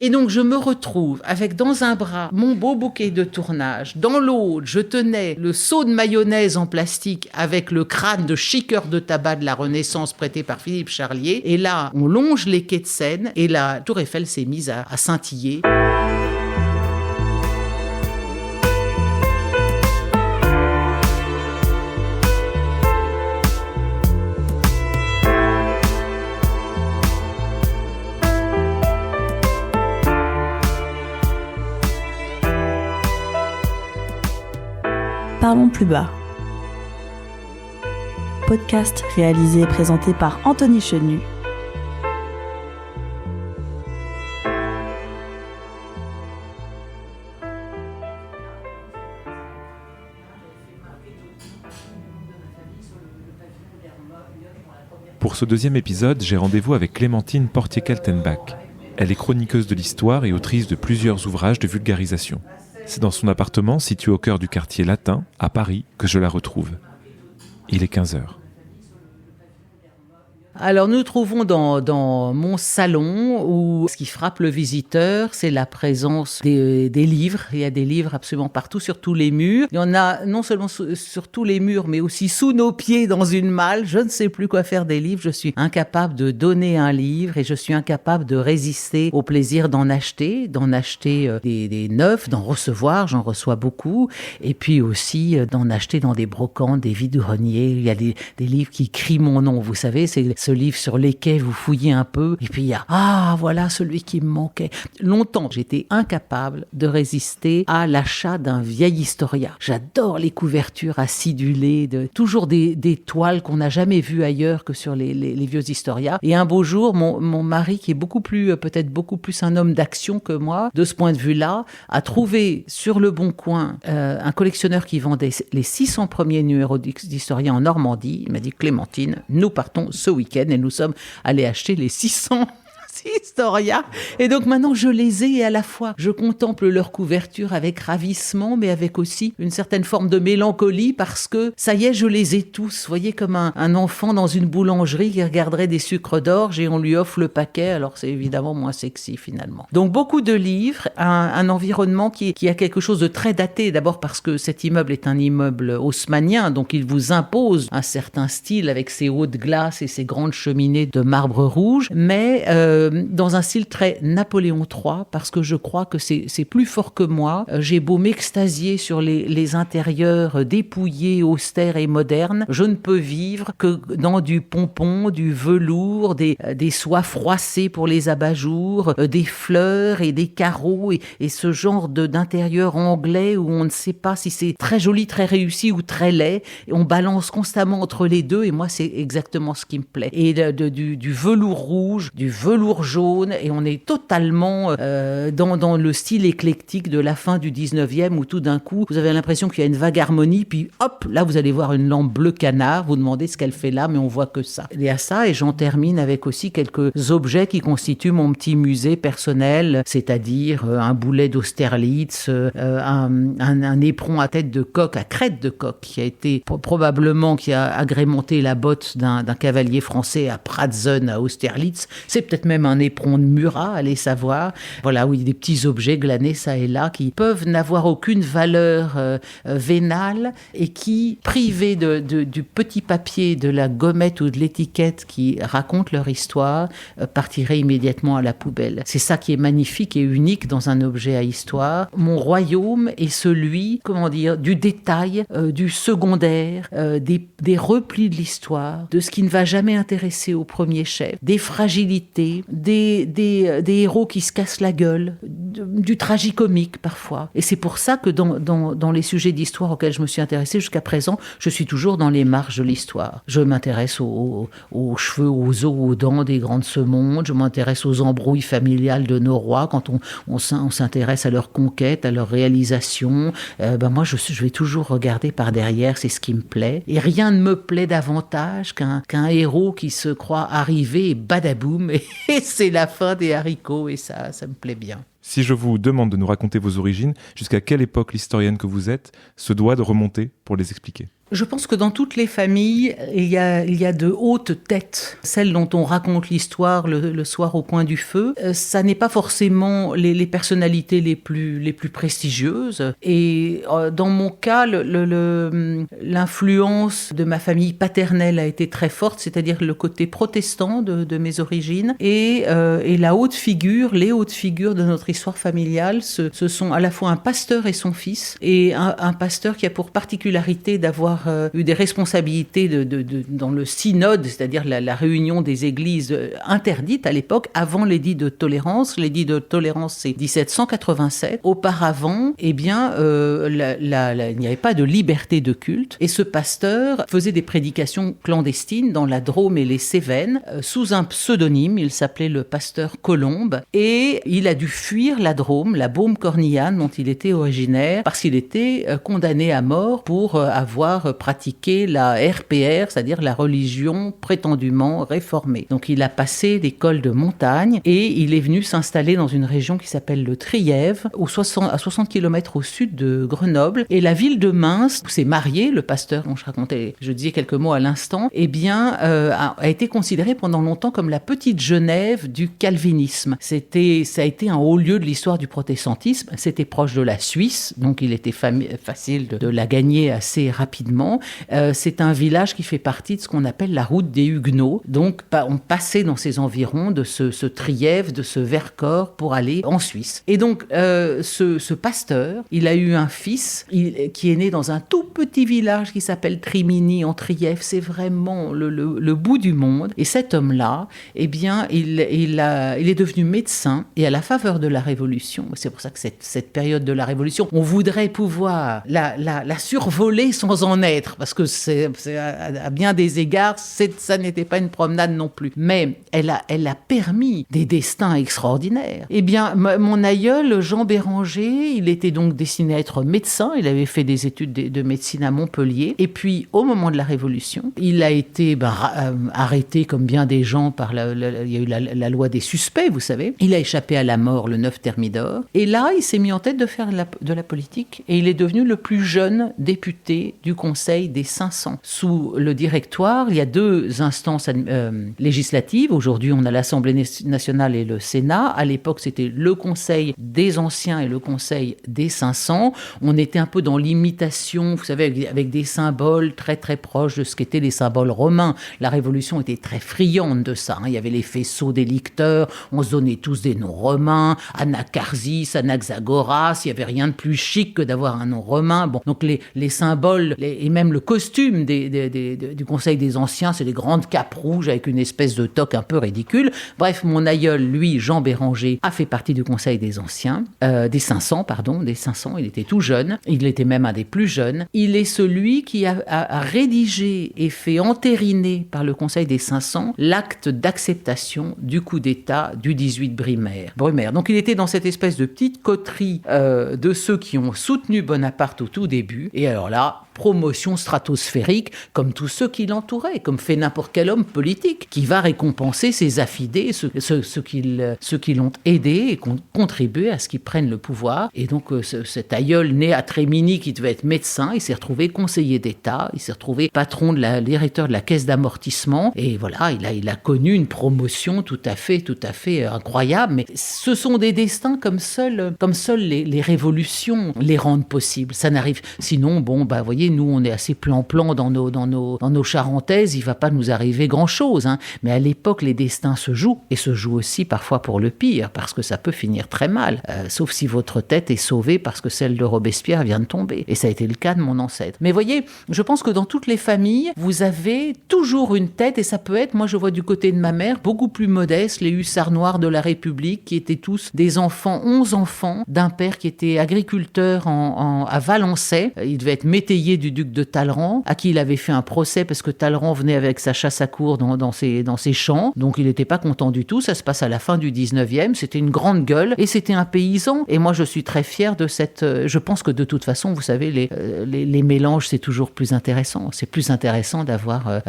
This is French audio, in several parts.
Et donc, je me retrouve avec dans un bras mon beau bouquet de tournage. Dans l'autre, je tenais le seau de mayonnaise en plastique avec le crâne de chiqueur de tabac de la Renaissance prêté par Philippe Charlier. Et là, on longe les quais de Seine et la Tour Eiffel s'est mise à scintiller. Parlons plus bas. Podcast réalisé et présenté par Anthony Chenu. Pour ce deuxième épisode, j'ai rendez-vous avec Clémentine Portier-Kaltenbach. Elle est chroniqueuse de l'histoire et autrice de plusieurs ouvrages de vulgarisation. C'est dans son appartement, situé au cœur du quartier latin, à Paris, que je la retrouve. Il est 15h. Alors nous trouvons dans mon salon où ce qui frappe le visiteur, c'est la présence des livres. Il y a des livres absolument partout, sur tous les murs. Il y en a non seulement sur tous les murs, mais aussi sous nos pieds dans une malle. Je ne sais plus quoi faire des livres. Je suis incapable de donner un livre et je suis incapable de résister au plaisir d'en acheter des neufs, d'en recevoir. J'en reçois beaucoup. Et puis aussi d'en acheter dans des brocantes, des vides-greniers. Il y a des livres qui crient mon nom. Vous savez, c'est ce livre sur les quais, vous fouillez un peu, et puis il y a « Ah, voilà celui qui me manquait ». Longtemps, j'étais incapable de résister à l'achat d'un vieil historia. J'adore les couvertures acidulées, toujours des toiles qu'on n'a jamais vues ailleurs que sur les vieux historias. Et un beau jour, mon mari, qui est peut-être beaucoup plus un homme d'action que moi, de ce point de vue-là, a trouvé sur le Bon Coin un collectionneur qui vendait les 600 premiers numéros d'historia en Normandie. Il m'a dit « Clémentine, nous partons ce week-end ». Et nous sommes allés acheter les 600 historia. Et donc maintenant, je les ai et à la fois, je contemple leur couverture avec ravissement, mais avec aussi une certaine forme de mélancolie parce que, ça y est, je les ai tous. Vous voyez, comme un enfant dans une boulangerie qui regarderait des sucres d'orge et on lui offre le paquet. Alors, c'est évidemment moins sexy, finalement. Donc, beaucoup de livres, un environnement qui a quelque chose de très daté. D'abord parce que cet immeuble est un immeuble haussmannien, donc il vous impose un certain style avec ses hauts de glace et ses grandes cheminées de marbre rouge, mais dans un style très Napoléon III, parce que je crois que c'est plus fort que moi. J'ai beau m'extasier sur les intérieurs dépouillés, austères et modernes, je ne peux vivre que dans du pompon, du velours, des soies froissées pour les abat-jours, des fleurs et des carreaux et ce genre d'intérieur anglais où on ne sait pas si c'est très joli, très réussi ou très laid. Et on balance constamment entre les deux et moi, c'est exactement ce qui me plaît. Et du velours rouge, du velours jaune, et on est totalement dans le style éclectique de la fin du 19e où tout d'un coup, vous avez l'impression qu'il y a une vague harmonie, puis hop, là vous allez voir une lampe bleu canard, vous demandez ce qu'elle fait là, mais on voit que ça. Il y a ça, et j'en termine avec aussi quelques objets qui constituent mon petit musée personnel, c'est-à-dire un boulet d'Austerlitz, un éperon à tête de coq, à crête de coq, qui a été probablement qui a agrémenté la botte d'un cavalier français à Pratzen, à Austerlitz. C'est peut-être même un éperon de Murat, allez savoir. Voilà, oui, des petits objets glanés ça et là qui peuvent n'avoir aucune valeur vénale et qui, privés du petit papier, de la gommette ou de l'étiquette qui racontent leur histoire, partiraient immédiatement à la poubelle. C'est ça qui est magnifique et unique dans un objet à histoire. Mon royaume est celui, du détail, du secondaire, des replis de l'histoire, de ce qui ne va jamais intéresser au premier chef, des fragilités, des héros qui se cassent la gueule, du tragicomique parfois. Et c'est pour ça que dans les sujets d'histoire auxquels je me suis intéressée jusqu'à présent, je suis toujours dans les marges de l'histoire. Je m'intéresse aux cheveux, aux os, aux dents des grands de ce monde. Je m'intéresse aux embrouilles familiales de nos rois quand on s'intéresse à leur conquête, à leur réalisation. Moi, je vais toujours regarder par derrière, c'est ce qui me plaît. Et rien ne me plaît davantage qu'un héros qui se croit arrivé et badaboum, et c'est la fin des haricots, et ça me plaît bien. Si je vous demande de nous raconter vos origines, jusqu'à quelle époque l'historienne que vous êtes se doit de remonter pour les expliquer ? Je pense que dans toutes les familles, il y a de hautes têtes. Celles dont on raconte l'histoire le soir au coin du feu, ça n'est pas forcément les personnalités les plus prestigieuses. Et dans mon cas, l'influence de ma famille paternelle a été très forte, c'est-à-dire le côté protestant de mes origines. Et les hautes figures de notre histoire familiale, ce sont à la fois un pasteur et son fils, et un pasteur qui a pour particularité d'avoir eu des responsabilités dans le synode, c'est-à-dire la réunion des églises interdites à l'époque, avant l'édit de tolérance. L'édit de tolérance, c'est 1787. Auparavant, il n'y avait pas de liberté de culte, et ce pasteur faisait des prédications clandestines dans la Drôme et les Cévennes, sous un pseudonyme. Il s'appelait le pasteur Colombe, et il a dû fuir la Drôme, la Baume cornillane dont il était originaire, parce qu'il était condamné à mort pour avoir pratiqué la RPR, c'est-à-dire la religion prétendument réformée. Donc il a passé l'école de montagne et il est venu s'installer dans une région qui s'appelle le Trièves, à 60 km au sud de Grenoble. Et la ville de Mainz, où s'est marié le pasteur dont je disais quelques mots à l'instant, a été considérée pendant longtemps comme la petite Genève du calvinisme. Ça a été un haut lieu de l'histoire du protestantisme. C'était proche de la Suisse, donc il était facile de la gagner assez rapidement. C'est un village qui fait partie de ce qu'on appelle la route des Huguenots. Donc on passait dans ces environs de ce Trièves, de ce Vercors pour aller en Suisse. Et donc ce pasteur, il a eu un fils qui est né dans un tout petit village qui s'appelle Trimini en Trièves. C'est vraiment le bout du monde. Et cet homme-là, il est devenu médecin, et à la faveur de la Révolution, c'est pour ça que cette période de la Révolution, on voudrait pouvoir la survoler sans en être, parce que c'est à bien des égards, ça n'était pas une promenade non plus. Mais elle a permis des destins extraordinaires. Eh bien, mon aïeul, Jean Béranger, il était donc destiné à être médecin. Il avait fait des études de médecine à Montpellier. Et puis, au moment de la Révolution, il a été arrêté, comme bien des gens, il y a eu la loi des suspects, vous savez. Il a échappé à la mort le 9 Thermidor. Et là, il s'est mis en tête de faire de la politique. Et il est devenu le plus jeune député du Conseil des 500. Sous le Directoire, il y a 2 instances législatives. Aujourd'hui, on a l'Assemblée nationale et le Sénat. À l'époque, c'était le Conseil des Anciens et le Conseil des 500. On était un peu dans l'imitation, vous savez, avec des symboles très très proches de ce qu'étaient les symboles romains. La Révolution était très friande de ça. Il y avait les faisceaux des licteurs, on se donnait tous des noms romains, Anacarsis, Anaxagoras, il n'y avait rien de plus chic que d'avoir un nom romain. Bon, donc les symboles, et même le costume du Conseil des Anciens, c'est des grandes capes rouges avec une espèce de toque un peu ridicule. Bref, mon aïeul, lui, Jean Béranger, a fait partie du Conseil des Anciens, des 500, il était tout jeune, il était même un des plus jeunes. Il est celui qui a rédigé et fait entériner par le Conseil des 500 l'acte d'acceptation du coup d'État du 18 Brumaire. Donc il était dans cette espèce de petite coterie de ceux qui ont soutenu Bonaparte au tout début, et alors là, promotion stratosphérique, comme tous ceux qui l'entouraient, comme fait n'importe quel homme politique, qui va récompenser ses affidés, ceux qui l'ont aidé et qui ont contribué à ce qu'ils prennent le pouvoir. Et donc cet aïeul né à Trémini, qui devait être médecin, il s'est retrouvé conseiller d'État, il s'est retrouvé patron directeur de la caisse d'amortissement, et voilà, il a connu une promotion tout à fait incroyable. Mais ce sont des destins comme seuls les révolutions les rendent possibles. Ça n'arrive, sinon, voyez, nous on est assez plan-plan dans nos charentaises, il va pas nous arriver grand-chose, hein. Mais à l'époque, les destins se jouent, et se jouent aussi parfois pour le pire, parce que ça peut finir très mal, sauf si votre tête est sauvée parce que celle de Robespierre vient de tomber, et ça a été le cas de mon ancêtre. Mais voyez, je pense que dans toutes les familles, vous avez toujours une tête, et ça peut être, moi je vois du côté de ma mère, beaucoup plus modeste, les hussards noirs de la République, qui étaient tous des enfants, 11 enfants, d'un père qui était agriculteur à Valençay. Il devait être métayer du duc de Talleyrand, à qui il avait fait un procès parce que Talleyrand venait avec sa chasse à courre dans ses champs, donc il n'était pas content du tout. Ça se passe à la fin du 19e, c'était une grande gueule, et c'était un paysan, et moi je suis très fière de je pense que de toute façon, vous savez, les mélanges, c'est toujours plus intéressant. C'est plus intéressant d'avoir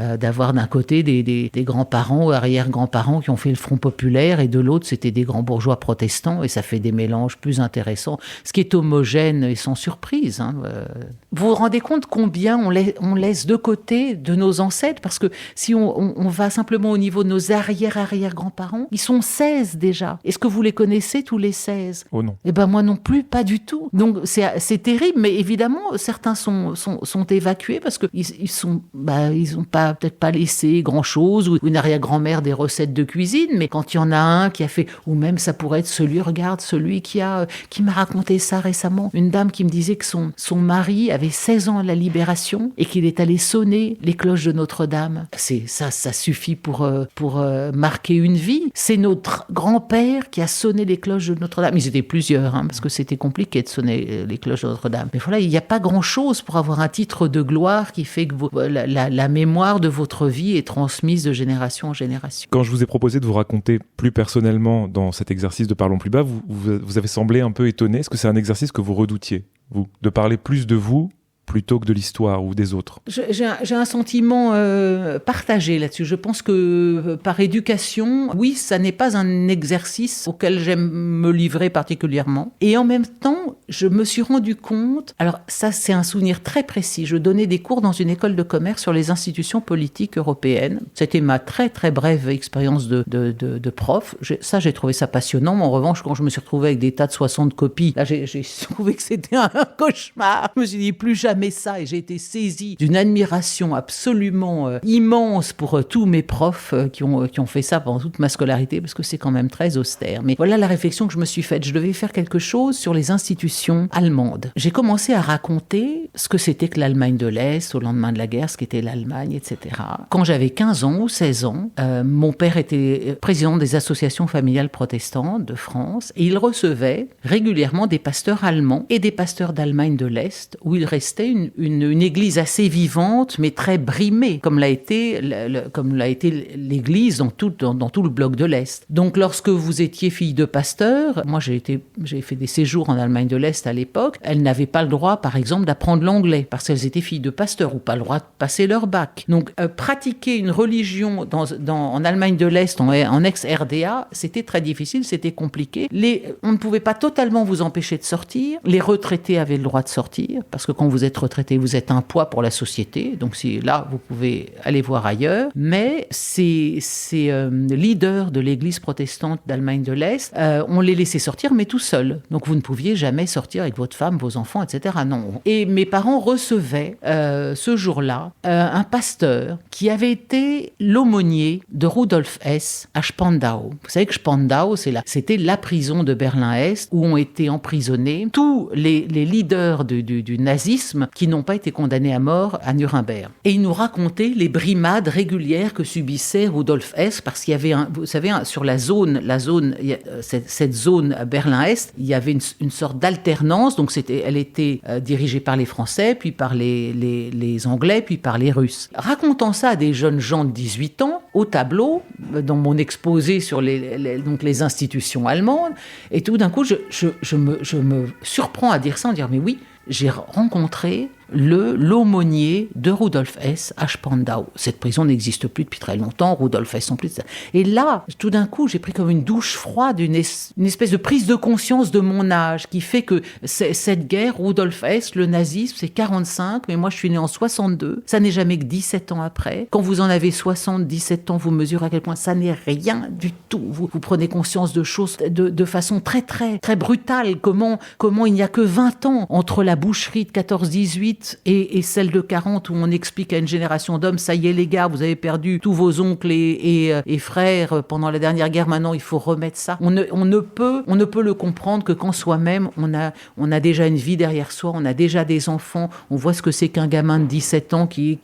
d'un côté des grands-parents ou arrière-grands-parents qui ont fait le Front populaire, et de l'autre, c'était des grands bourgeois protestants, et ça fait des mélanges plus intéressants, ce qui est homogène et sans surprise, hein. Vous vous rendez compte combien on laisse de côté de nos ancêtres, parce que si on va simplement au niveau de nos arrière-grands-parents, ils sont 16 déjà. Est-ce que vous les connaissez tous les 16 ? Oh non. Eh ben moi non plus, pas du tout. Donc c'est terrible, mais évidemment certains sont évacués parce que ils ont peut-être pas laissé grand-chose, ou une arrière-grand-mère des recettes de cuisine, mais quand il y en a un qui a fait, ou même ça pourrait être celui qui m'a raconté ça récemment, une dame qui me disait que son mari avait 16 ans à la Libération et qu'il est allé sonner les cloches de Notre-Dame. Ça suffit pour marquer une vie. C'est notre grand-père qui a sonné les cloches de Notre-Dame. Ils étaient plusieurs, parce que c'était compliqué de sonner les cloches de Notre-Dame. Mais voilà, il n'y a pas grand-chose pour avoir un titre de gloire qui fait que la mémoire de votre vie est transmise de génération en génération. Quand je vous ai proposé de vous raconter plus personnellement dans cet exercice de Parlons plus bas, vous avez semblé un peu étonné. Est-ce que c'est un exercice que vous redoutiez, vous, de parler plus de vous plutôt que de l'histoire ou des autres? J'ai un sentiment partagé là-dessus. Je pense que par éducation, oui, ça n'est pas un exercice auquel j'aime me livrer particulièrement. Et en même temps, je me suis rendu compte, alors ça c'est un souvenir très précis, je donnais des cours dans une école de commerce sur les institutions politiques européennes. C'était ma très très brève expérience de prof. J'ai trouvé ça passionnant. Mais en revanche, quand je me suis retrouvée avec des tas de 60 copies, là j'ai trouvé que c'était un cauchemar. Je me suis dit plus jamais ça, et j'ai été saisie d'une admiration absolument immense pour tous mes profs qui ont fait ça pendant toute ma scolarité, parce que c'est quand même très austère. Mais voilà la réflexion que je me suis faite. Je devais faire quelque chose sur les institutions allemandes. J'ai commencé à raconter ce que c'était que l'Allemagne de l'Est au lendemain de la guerre, ce qu'était l'Allemagne, etc. Quand j'avais 15 ans ou 16 ans, mon père était président des associations familiales protestantes de France, et il recevait régulièrement des pasteurs allemands et des pasteurs d'Allemagne de l'Est, où il restait une église assez vivante, mais très brimée, comme l'a été l'église dans tout le bloc de l'Est. Donc, lorsque vous étiez fille de pasteur, moi j'ai fait des séjours en Allemagne de l'Est à l'époque, elles n'avaient pas le droit, par exemple, d'apprendre l'anglais, parce qu'elles étaient filles de pasteur, ou pas le droit de passer leur bac. Donc, pratiquer une religion en Allemagne de l'Est, en ex-RDA, c'était très difficile, c'était compliqué. On ne pouvait pas totalement vous empêcher de sortir. Les retraités avaient le droit de sortir, parce que quand vous êtes retraité, vous êtes un poids pour la société, donc là vous pouvez aller voir ailleurs. Mais ces leaders de l'église protestante d'Allemagne de l'Est, on les laissait sortir, mais tout seuls. Donc vous ne pouviez jamais sortir avec votre femme, vos enfants, etc. Non. Et mes parents recevaient ce jour-là un pasteur qui avait été l'aumônier de Rudolf Hess à Spandau. Vous savez que Spandau, c'était la prison de Berlin-Est où ont été emprisonnés tous les leaders du nazisme qui n'ont pas été condamnés à mort à Nuremberg. Et il nous racontait les brimades régulières que subissait Rudolf Hess, parce qu'il y avait vous savez, sur cette zone à Berlin-Est, il y avait une sorte d'alternance, donc elle était dirigée par les Français, puis par les Anglais, puis par les Russes. Racontant ça à des jeunes gens de 18 ans, au tableau, dans mon exposé sur les institutions allemandes, et tout d'un coup, je me surprends à dire ça, en dire, mais oui, j'ai rencontré l'aumônier de Rudolf Hess à Spandau. Cette prison n'existe plus depuis très longtemps, Rudolf Hess non plus. Et là, tout d'un coup, j'ai pris comme une douche froide, une espèce de prise de conscience de mon âge, qui fait que cette guerre, Rudolf Hess, le nazisme, c'est 45, mais moi je suis né en 62, ça n'est jamais que 17 ans après. Quand vous en avez 60, 17 ans, vous mesurez à quel point ça n'est rien du tout. Vous prenez conscience de choses de façon très, très, très brutale. Comment il n'y a que 20 ans entre la boucherie de 14-18 et celle de 40 où on explique à une génération d'hommes, ça y est les gars, vous avez perdu tous vos oncles et frères pendant la dernière guerre, maintenant il faut remettre ça. On ne peut le comprendre que quand soi-même on a déjà une vie derrière soi, on a déjà des enfants, on voit ce que c'est qu'un gamin de 17 ans qui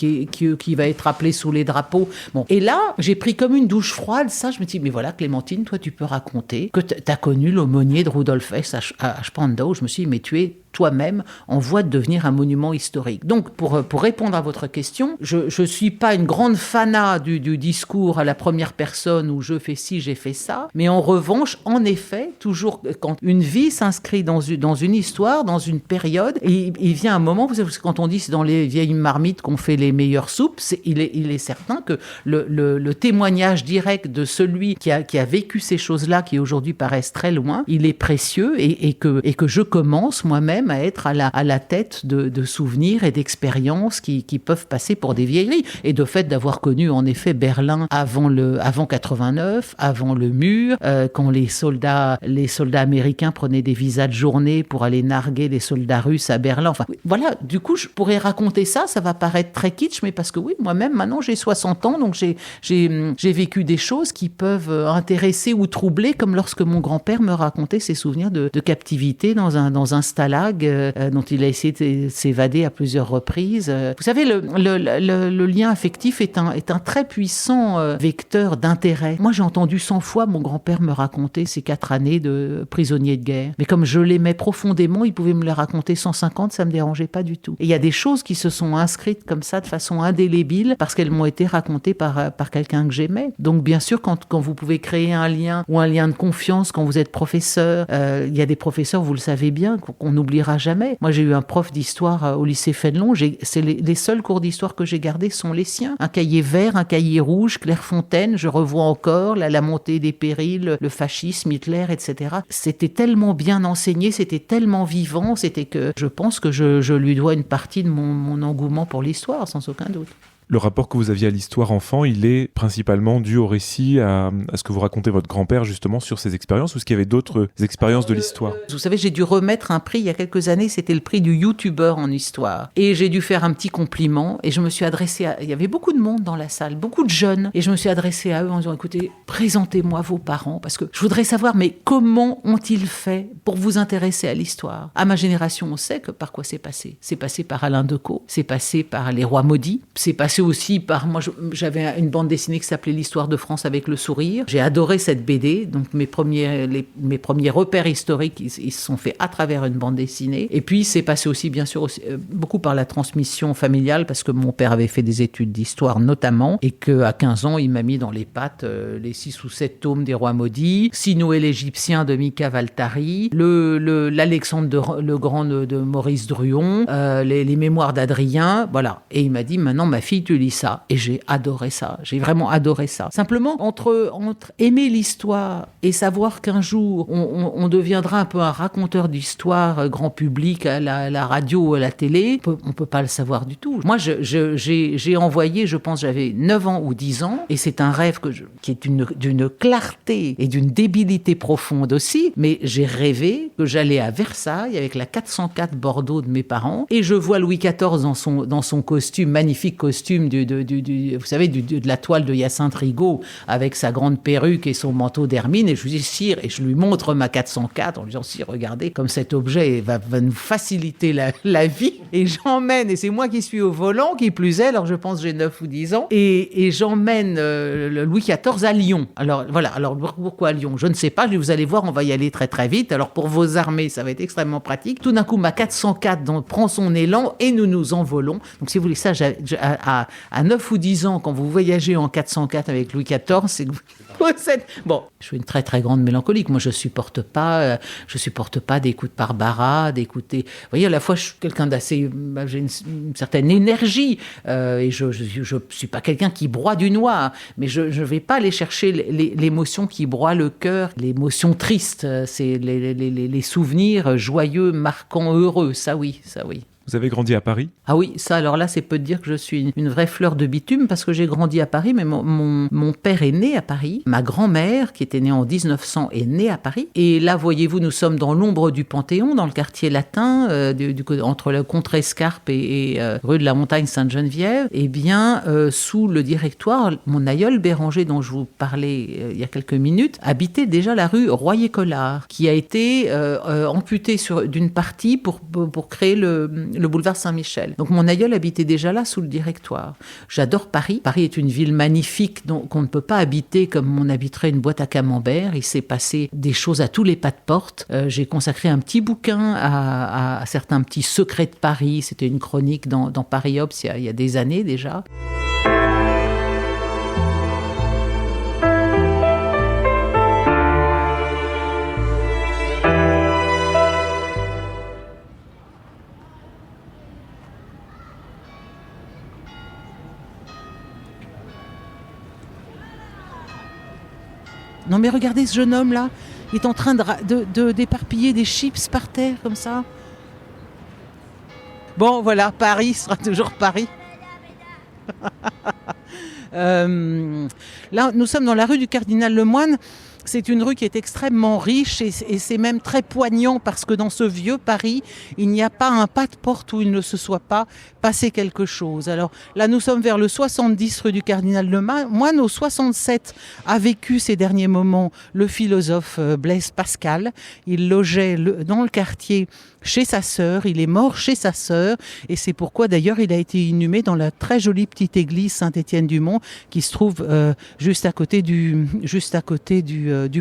va être appelé sous les drapeaux. Bon. Et là, j'ai pris comme une douche froide, ça, je me dis, mais voilà Clémentine, toi tu peux raconter que t'as connu l'aumônier de Rudolf Hess à Spandau. Je me suis dit, mais tu es toi-même en voie de devenir un monument historique. Donc, pour répondre à votre question, je suis pas une grande fanat du discours à la première personne où je fais ci, j'ai fait ça, mais en revanche, en effet, toujours quand une vie s'inscrit dans une histoire, dans une période, et il vient un moment, vous savez, quand on dit c'est dans les vieilles marmites qu'on fait les meilleures soupes, il est certain que le témoignage direct de celui qui a vécu ces choses-là, qui aujourd'hui paraissent très loin, il est précieux et que je commence moi-même à être à la tête de souvenirs souvenirs et d'expériences qui peuvent passer pour des vieilleries. Et de fait d'avoir connu en effet Berlin avant 89, avant le mur, quand les soldats américains prenaient des visas de journée pour aller narguer les soldats russes à Berlin. Enfin, voilà, du coup, je pourrais raconter ça va paraître très kitsch, mais parce que oui, moi-même, maintenant, j'ai 60 ans, donc j'ai vécu des choses qui peuvent intéresser ou troubler, comme lorsque mon grand-père me racontait ses souvenirs de captivité dans un stalag dont il a essayé de s'évader à plusieurs reprises. Vous savez, le lien affectif est un très puissant vecteur d'intérêt. Moi, j'ai entendu 100 fois mon grand-père me raconter ses 4 années de prisonnier de guerre. Mais comme je l'aimais profondément, il pouvait me les raconter 150, ça me dérangeait pas du tout. Et il y a des choses qui se sont inscrites comme ça de façon indélébile parce qu'elles m'ont été racontées par quelqu'un que j'aimais. Donc, bien sûr, quand vous pouvez créer un lien ou un lien de confiance quand vous êtes professeur, il y a des professeurs, vous le savez bien, qu'on n'oubliera jamais. Moi, j'ai eu un prof d'histoire au lycée Fénelon. C'est les seuls cours d'histoire que j'ai gardés sont les siens. Un cahier vert, un cahier rouge, Clairefontaine, je revois encore la montée des périls, le fascisme, Hitler, etc. C'était tellement bien enseigné, c'était tellement vivant, c'était que je pense que je lui dois une partie de mon engouement pour l'histoire, sans aucun doute. Le rapport que vous aviez à l'histoire enfant, il est principalement dû au récit, à ce que vous racontez votre grand-père justement sur ses expériences, ou est-ce qu'il y avait d'autres expériences de l'histoire ? Vous savez, j'ai dû remettre un prix il y a quelques années, c'était le prix du youtubeur en histoire. Et j'ai dû faire un petit compliment et je me suis adressée il y avait beaucoup de monde dans la salle, beaucoup de jeunes. Et je me suis adressée à eux en disant, écoutez, présentez-moi vos parents parce que je voudrais savoir, mais comment ont-ils fait pour vous intéresser à l'histoire ? À ma génération, on sait que par quoi c'est passé. C'est passé par Alain Decaux, c'est passé par Les Rois Maudits, c'est passé aussi par... Moi, j'avais une bande dessinée qui s'appelait L'Histoire de France avec le sourire. J'ai adoré cette BD. Donc, mes premiers repères historiques, ils se sont faits à travers une bande dessinée. Et puis, c'est passé aussi, bien sûr, beaucoup par la transmission familiale, parce que mon père avait fait des études d'histoire, notamment, et qu'à 15 ans, il m'a mis dans les pattes les 6 ou 7 tomes des Rois Maudits, Sino et l'Égyptien de Mika Valtari, l'Alexandre le Grand de Maurice Druon, les Mémoires d'Adrien, voilà. Et il m'a dit, maintenant, ma fille, tu lis ça. Et j'ai adoré ça. J'ai vraiment adoré ça. Simplement, entre aimer l'histoire et savoir qu'un jour, on deviendra un peu un raconteur d'histoire grand public à la radio ou à la télé, on peut pas le savoir du tout. Moi, j'ai envoyé, je pense, j'avais 9 ans ou 10 ans, et c'est un rêve qui est d'une clarté et d'une débilité profonde aussi, mais j'ai rêvé que j'allais à Versailles avec la 404 Bordeaux de mes parents, et je vois Louis XIV dans son costume, magnifique costume vous savez, de la toile de Hyacinthe Rigaud, avec sa grande perruque et son manteau d'hermine, et je lui dis, sire, et je lui montre ma 404 en lui disant, sire, regardez, comme cet objet va nous faciliter la vie, et j'emmène, et c'est moi qui suis au volant, qui plus est, alors je pense j'ai 9 ou 10 ans, et j'emmène le Louis XIV à Lyon. Alors voilà, alors pourquoi à Lyon ? Je ne sais pas, vous allez voir, on va y aller très très vite, alors pour vos armées, ça va être extrêmement pratique. Tout d'un coup, ma 404 prend son élan, et nous nous envolons. Donc si vous voulez ça, à 9 ou 10 ans, quand vous voyagez en 404 avec Louis XIV, c'est que vous êtes... Bon, je suis une très très grande mélancolique. Moi, je supporte pas d'écouter Barbara, d'écouter... Vous voyez, à la fois, je suis quelqu'un d'assez... j'ai une certaine énergie, et je suis pas quelqu'un qui broie du noir, mais je vais pas aller chercher l'émotion qui broie le cœur, l'émotion triste, c'est les souvenirs joyeux, marquants, heureux, ça oui. Vous avez grandi à Paris ? Ah oui, ça, alors là, c'est peu de dire que je suis une vraie fleur de bitume parce que j'ai grandi à Paris, mais mon père est né à Paris. Ma grand-mère, qui était née en 1900, est née à Paris. Et là, voyez-vous, nous sommes dans l'ombre du Panthéon, dans le quartier latin, entre le Contrescarpe et rue de la Montagne Sainte-Geneviève. Eh bien, sous le directoire, mon aïeul Béranger, dont je vous parlais il y a quelques minutes, habitait déjà la rue Royer-Collard, qui a été amputée d'une partie pour créer le boulevard Saint-Michel. Donc mon aïeul habitait déjà là sous le directoire. J'adore Paris. Paris est une ville magnifique qu'on ne peut pas habiter comme on habiterait une boîte à camembert. Il s'est passé des choses à tous les pas de porte. J'ai consacré un petit bouquin à certains petits secrets de Paris. C'était une chronique dans Paris Obs il y a des années déjà. Non mais regardez ce jeune homme là, il est en train d'éparpiller des chips par terre comme ça. Bon, voilà, Paris sera toujours Paris. Là, nous sommes dans la rue du Cardinal Lemoine. C'est une rue qui est extrêmement riche et c'est même très poignant parce que dans ce vieux Paris, il n'y a pas un pas de porte où il ne se soit pas passé quelque chose. Alors là, nous sommes vers le 70 rue du Cardinal Lemoine. Au 67 a vécu ces derniers moments le philosophe Blaise Pascal. Il logeait dans le quartier chez sa sœur, il est mort chez sa sœur et c'est pourquoi d'ailleurs il a été inhumé dans la très jolie petite église Saint-Étienne-du-Mont qui se trouve juste à côté du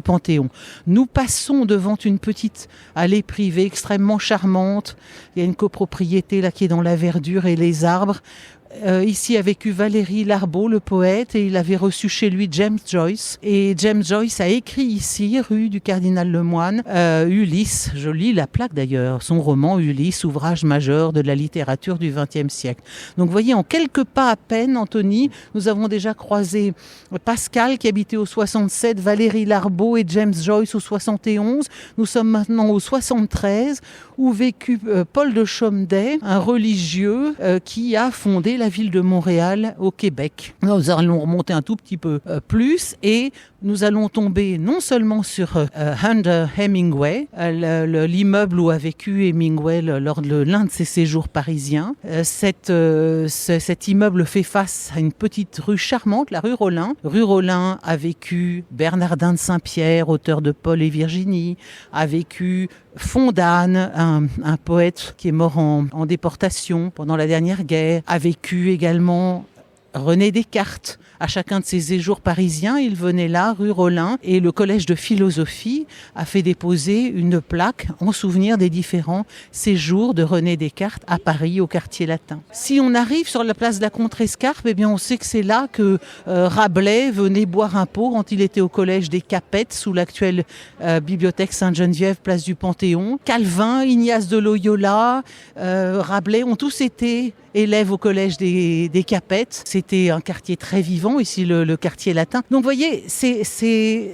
Panthéon. Nous passons devant une petite allée privée extrêmement charmante. Il y a une copropriété là qui est dans la verdure et les arbres. Ici a vécu Valéry Larbaud, le poète, et il avait reçu chez lui James Joyce. Et James Joyce a écrit ici, rue du Cardinal Lemoine, Ulysse, je lis la plaque d'ailleurs, son roman Ulysse, ouvrage majeur de la littérature du XXe siècle. Donc vous voyez, en quelques pas à peine, Anthony, nous avons déjà croisé Pascal qui habitait au 67, Valéry Larbaud et James Joyce au 71. Nous sommes maintenant au 73, où vécut Paul de Chomedey, un religieux qui a fondé la ville de Montréal au Québec. Nous allons remonter un tout petit peu plus et nous allons tomber non seulement sur Hemingway, l'immeuble où a vécu Hemingway lors de l'un de ses séjours parisiens. Cet immeuble fait face à une petite rue charmante, la rue Rollin. Rue Rollin a vécu Bernardin de Saint-Pierre, auteur de Paul et Virginie, a vécu Fondane, un poète qui est mort en déportation pendant la dernière guerre, a vécu également René Descartes. À chacun de ses séjours parisiens, il venait là, rue Rollin, et le collège de philosophie a fait déposer une plaque en souvenir des différents séjours de René Descartes à Paris, au quartier latin. Si on arrive sur la place de la Contrescarpe, eh bien on sait que c'est là que Rabelais venait boire un pot quand il était au collège des Capettes, sous l'actuelle bibliothèque Sainte-Geneviève, place du Panthéon. Calvin, Ignace de Loyola, Rabelais ont tous été élèves au collège des Capettes. C'était un quartier très vivant, ici le quartier latin. Donc vous voyez, c'est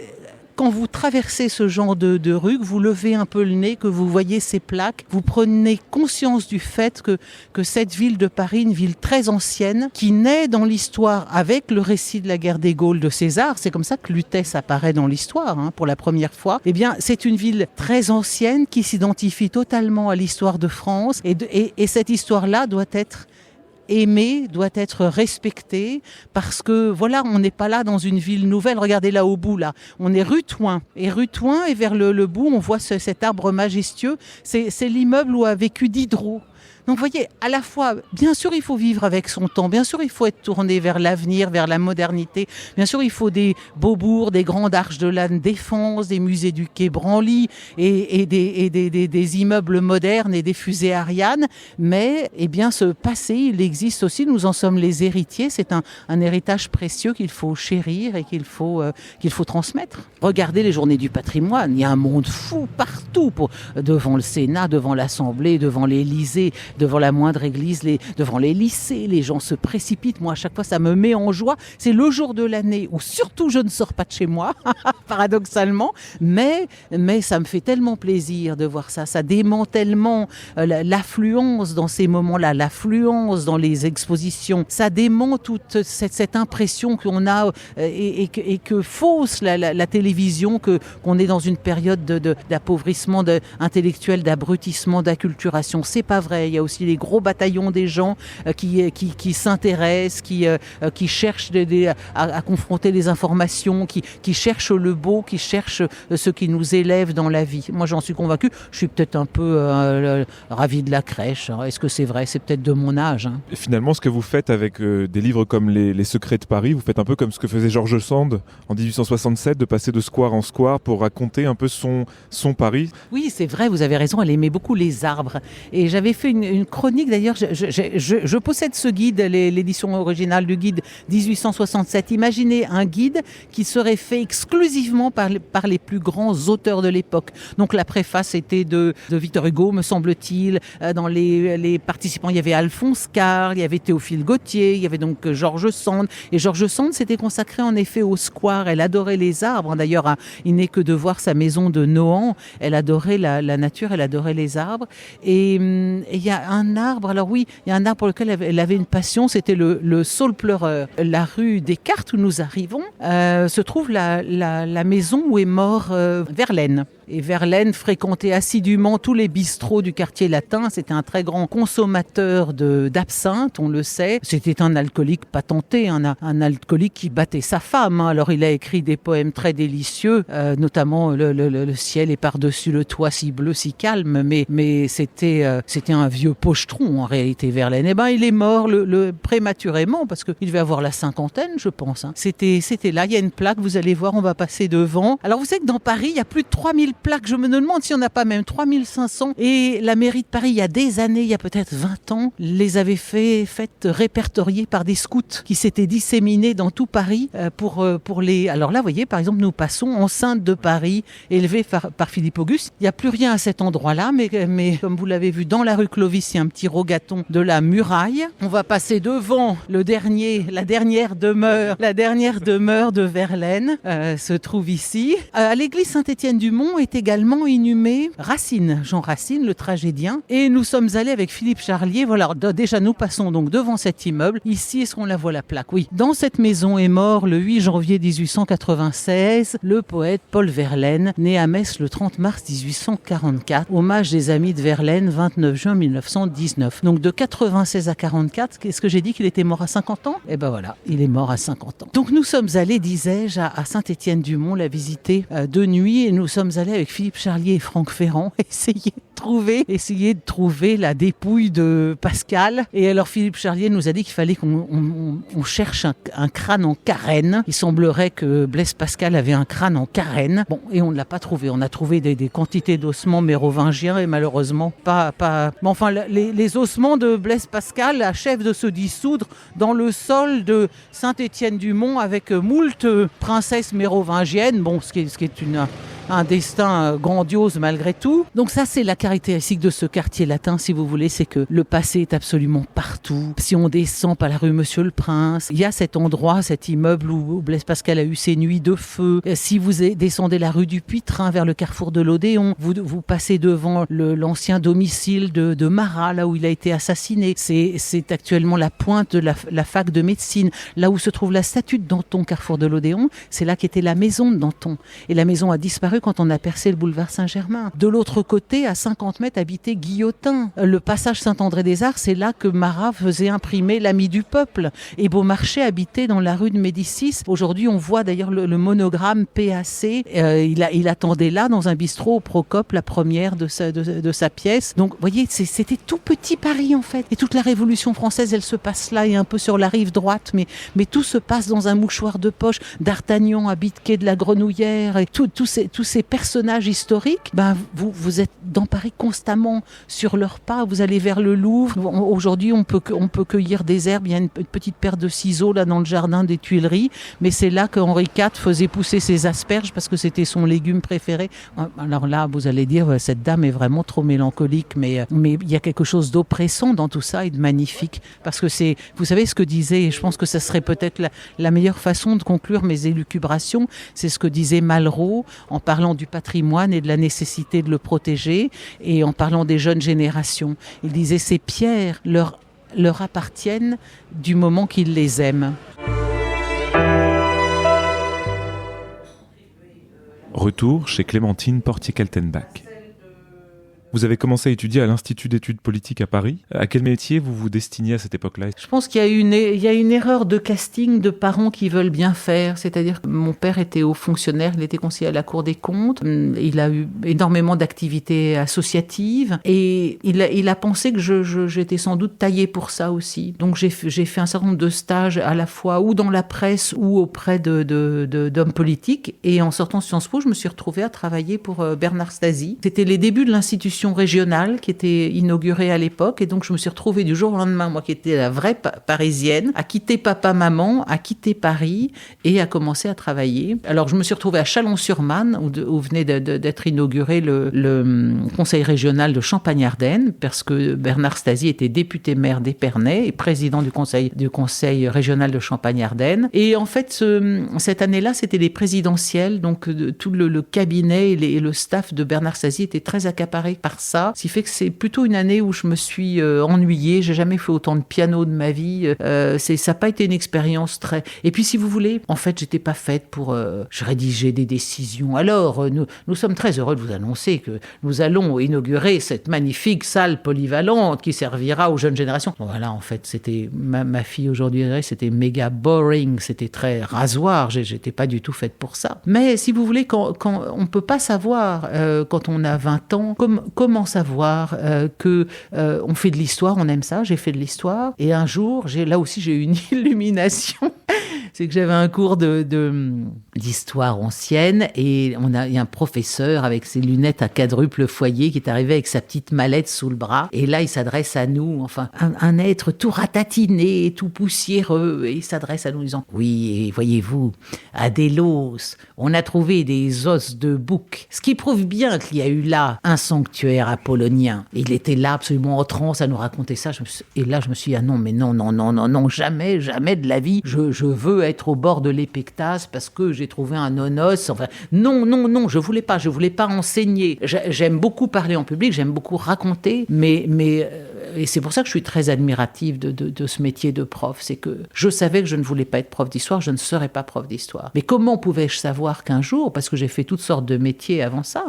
quand vous traversez ce genre de rue, que vous levez un peu le nez, que vous voyez ces plaques, vous prenez conscience du fait que cette ville de Paris, une ville très ancienne, qui naît dans l'histoire avec le récit de la guerre des Gaules de César, c'est comme ça que Lutèce apparaît dans l'histoire pour la première fois, eh bien c'est une ville très ancienne qui s'identifie totalement à l'histoire de France et cette histoire-là doit être aimé, doit être respecté, parce que voilà, on n'est pas là dans une ville nouvelle. Regardez là au bout, là, on est rue Thouin. Et rue Thouin, et vers le bout, on voit cet arbre majestueux. C'est l'immeuble où a vécu Diderot. Donc vous voyez, à la fois, bien sûr il faut vivre avec son temps, bien sûr il faut être tourné vers l'avenir, vers la modernité, bien sûr il faut des beaubourgs, des grandes arches de la Défense, des musées du Quai Branly et des immeubles modernes et des fusées Ariane, mais eh bien ce passé, il existe aussi, nous en sommes les héritiers, c'est un héritage précieux qu'il faut chérir et qu'il faut transmettre. Regardez les journées du patrimoine, il y a un monde fou partout, devant le Sénat, devant l'Assemblée, devant l'Élysée, devant la moindre église, devant les lycées, les gens se précipitent. Moi, à chaque fois, ça me met en joie. C'est le jour de l'année où surtout je ne sors pas de chez moi, paradoxalement, mais ça me fait tellement plaisir de voir ça. Ça dément tellement l'affluence dans ces moments-là, l'affluence dans les expositions. Ça dément toute cette impression qu'on a et que fausse la télévision, qu'on est dans une période d'appauvrissement intellectuel, d'abrutissement, d'acculturation. C'est pas vrai. Il y a aussi les gros bataillons des gens qui s'intéressent, qui cherchent à confronter les informations, qui cherchent le beau, qui cherchent ce qui nous élève dans la vie. Moi, j'en suis convaincu. Je suis peut-être un peu ravi de la crèche. Est-ce que c'est vrai ? C'est peut-être de mon âge. Et finalement, ce que vous faites avec des livres comme les Secrets de Paris, vous faites un peu comme ce que faisait George Sand en 1867, de passer de square en square pour raconter un peu son Paris. Oui, c'est vrai, vous avez raison, elle aimait beaucoup les arbres. Et j'avais fait une chronique, d'ailleurs, je possède ce guide, l'édition originale du guide 1867. Imaginez un guide qui serait fait exclusivement par les plus grands auteurs de l'époque. Donc la préface était de Victor Hugo, me semble-t-il. Dans les participants, il y avait Alphonse Karr, il y avait Théophile Gautier, il y avait donc George Sand. Et George Sand s'était consacré en effet au square. Elle adorait les arbres. D'ailleurs, il n'est que de voir sa maison de Nohant. Elle adorait la nature, elle adorait les arbres. Et il y a un arbre, alors oui, il y a un arbre pour lequel elle avait une passion, c'était le saule pleureur. La rue Descartes où nous arrivons se trouve la maison où est mort Verlaine. Et Verlaine fréquentait assidûment tous les bistrots du quartier latin. C'était un très grand consommateur d'absinthe, on le sait. C'était un alcoolique patenté, un alcoolique qui battait sa femme. Alors il a écrit des poèmes très délicieux, notamment le ciel est par-dessus le toit si bleu, si calme. Mais c'était un vieux pochetron en réalité, Verlaine. Eh ben il est mort prématurément parce qu'il devait avoir la cinquantaine, je pense. C'était là. Il y a une plaque. Vous allez voir, on va passer devant. Alors vous savez que dans Paris, il y a plus de 3000 plaques. Je me demande si on n'a pas même 3500. Et la mairie de Paris, il y a des années, il y a peut-être 20 ans, les avait faites répertorier par des scouts qui s'étaient disséminés dans tout Paris pour les... Alors là, vous voyez, par exemple, nous passons enceinte de Paris, élevée par Philippe Auguste. Il n'y a plus rien à cet endroit-là, mais comme vous l'avez vu, dans la rue Clovis, il y a un petit rogaton de la muraille. On va passer devant la dernière demeure de Verlaine, se trouve ici. À l'église Saint-Étienne-du-Mont est également inhumé Jean Racine, le tragédien. Et nous sommes allés avec Philippe Charlier. Voilà, déjà nous passons donc devant cet immeuble. Ici, est-ce qu'on la voit la plaque? Oui. Dans cette maison est mort le 8 janvier 1896 le poète Paul Verlaine, né à Metz le 30 mars 1844. Hommage des amis de Verlaine, 29 juin 1919. Donc de 96 à 44, qu'est-ce que j'ai dit qu'il était mort à 50 ans? Eh ben voilà, il est mort à 50 ans. Donc nous sommes allés, disais-je, à Saint-Étienne-du-Mont, la visiter de nuit, et nous sommes allés avec Philippe Charlier et Franck Ferrand essayer de trouver la dépouille de Pascal. Et alors Philippe Charlier nous a dit qu'il fallait qu'on cherche un crâne en carène. Il semblerait que Blaise Pascal avait un crâne en carène. Bon, et on ne l'a pas trouvé. On a trouvé des quantités d'ossements mérovingiens et malheureusement pas. Mais enfin, les ossements de Blaise Pascal achèvent de se dissoudre dans le sol de Saint-Étienne-du-Mont avec moult princesses mérovingiennes. Bon, ce qui est un destin grandiose malgré tout. Donc ça, c'est la caractéristique de ce quartier latin, si vous voulez, c'est que le passé est absolument partout. Si on descend par la rue Monsieur le Prince, il y a cet endroit, cet immeuble où Blaise Pascal a eu ses nuits de feu. Si vous descendez la rue du Puy-Train vers le carrefour de l'Odéon, vous passez devant l'ancien domicile de Marat, là où il a été assassiné. C'est actuellement la pointe de la fac de médecine. Là où se trouve la statue de Danton, carrefour de l'Odéon, c'est là qu'était la maison de Danton. Et la maison a disparu quand on a percé le boulevard Saint-Germain. De l'autre côté, à 50 mètres, habitait Guillotin. Le passage Saint-André-des-Arts, c'est là que Marat faisait imprimer l'Ami du peuple. Et Beaumarchais habitait dans la rue de Médicis. Aujourd'hui, on voit d'ailleurs le monogramme PAC. Il attendait là, dans un bistrot au Procope, la première de sa pièce. Donc, vous voyez, c'était tout petit Paris, en fait. Et toute la Révolution française, elle se passe là et un peu sur la rive droite. Mais tout se passe dans un mouchoir de poche. D'Artagnan habite quai de la Grenouillère. Et tous ces personnages historiques, vous êtes dans Paris constamment sur leurs pas. Vous allez vers le Louvre. Aujourd'hui, on peut cueillir des herbes. Il y a une petite paire de ciseaux là dans le jardin des Tuileries, mais c'est là que Henri IV faisait pousser ses asperges parce que c'était son légume préféré. Alors là, vous allez dire, cette dame est vraiment trop mélancolique, mais il y a quelque chose d'oppressant dans tout ça et de magnifique, parce que vous savez ce que disait, et je pense que ça serait peut-être la meilleure façon de conclure mes élucubrations, c'est ce que disait Malraux en parlant du patrimoine et de la nécessité de le protéger, et en parlant des jeunes générations. Il disait, ces pierres leur appartiennent du moment qu'ils les aiment. Retour chez Clémentine Portier-Kaltenbach. Vous avez commencé à étudier à l'Institut d'études politiques à Paris. À quel métier vous vous destiniez à cette époque-là? Je pense qu'il y a une erreur de casting de parents qui veulent bien faire. C'est-à-dire que mon père était haut fonctionnaire, il était conseiller à la Cour des comptes. Il a eu énormément d'activités associatives et il a pensé que j'étais sans doute taillée pour ça aussi. Donc j'ai fait un certain nombre de stages à la fois ou dans la presse ou auprès d'hommes politiques. Et en sortant de Sciences Po, je me suis retrouvée à travailler pour Bernard Stasi. C'était les débuts de l'institution régionale qui était inaugurée à l'époque, et donc je me suis retrouvée du jour au lendemain, moi qui étais la vraie parisienne, à quitter papa-maman, à quitter Paris et à commencer à travailler. Alors je me suis retrouvée à Chalon-sur-Marne où venait d'être inauguré le conseil régional de Champagne-Ardenne, parce que Bernard Stasi était député maire d'Épernay et président du conseil régional de Champagne-Ardenne. Et en fait, cette année-là, c'était les présidentielles, donc tout le cabinet et le staff de Bernard Stasi était très accaparé par par ça. Ce qui fait que c'est plutôt une année où je me suis ennuyée. J'ai jamais fait autant de piano de ma vie. Ça n'a pas été une expérience très... Et puis, si vous voulez, en fait, j'étais pas faite pour rédiger des décisions. Alors, nous sommes très heureux de vous annoncer que nous allons inaugurer cette magnifique salle polyvalente qui servira aux jeunes générations. Bon, voilà, en fait, c'était ma fille aujourd'hui, c'était méga boring, c'était très rasoir. J'étais pas du tout faite pour ça. Mais si vous voulez, quand on peut pas savoir quand on a 20 ans, comment savoir que on fait de l'histoire, on aime ça. J'ai fait de l'histoire et un jour, là aussi, j'ai eu une illumination. C'est que j'avais un cours d'histoire ancienne et il y a un professeur avec ses lunettes à quadruple foyer qui est arrivé avec sa petite mallette sous le bras. Et là, il s'adresse à nous, enfin, un être tout ratatiné, tout poussiéreux. Et il s'adresse à nous en disant « Oui, et voyez-vous, à Délos, on a trouvé des os de bouc. Ce qui prouve bien qu'il y a eu là un sanctuaire apollonien. » Il était là absolument en transe à nous raconter ça. Et là, je me suis dit « Ah non, mais non, jamais de la vie. Je veux être au bord de l'épectase parce que j'ai trouvé un nonos. Enfin, non, je voulais pas enseigner. J'aime beaucoup parler en public, j'aime beaucoup raconter, mais et c'est pour ça que je suis très admirative de ce métier de prof. C'est que je savais que je ne voulais pas être prof d'histoire, je ne serais pas prof d'histoire. Mais comment pouvais-je savoir qu'un jour, parce que j'ai fait toutes sortes de métiers avant ça,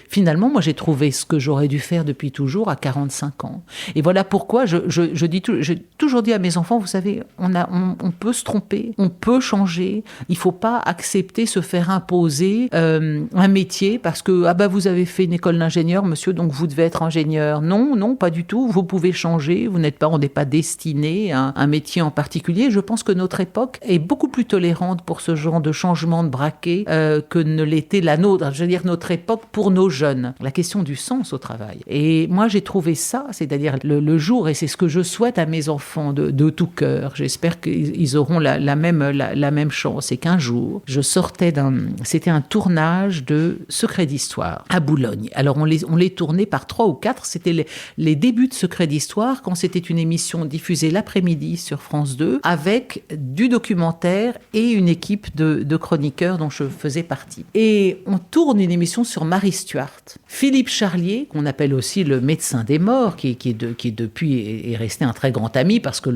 finalement, moi, j'ai trouvé ce que j'aurais dû faire depuis toujours à 45 ans. Et voilà pourquoi j'ai toujours dit à mes enfants, vous savez, on peut se tromper, on peut changer. Il faut pas accepter se faire imposer un métier parce que vous avez fait une école d'ingénieur, monsieur, donc vous devez être ingénieur. Non, pas du tout. Vous pouvez changer. On n'est pas destiné à un métier en particulier. Je pense que notre époque est beaucoup plus tolérante pour ce genre de changement de braquet que ne l'était la nôtre. Je veux dire notre époque pour nos jeunes. La question du sens au travail. Et moi, j'ai trouvé ça, c'est-à-dire le jour, et c'est ce que je souhaite à mes enfants de tout cœur. J'espère qu'ils auront la même chance. C'est qu'un jour, je sortais c'était un tournage de Secrets d'Histoire à Boulogne. Alors, on les tournait par 3 ou 4. C'était les débuts de Secrets d'Histoire quand c'était une émission diffusée l'après-midi sur France 2 avec du documentaire et une équipe de chroniqueurs dont je faisais partie. Et on tourne une émission sur Marie Stuart. Philippe Charlier, qu'on appelle aussi le médecin des morts, qui depuis est resté un très grand ami parce que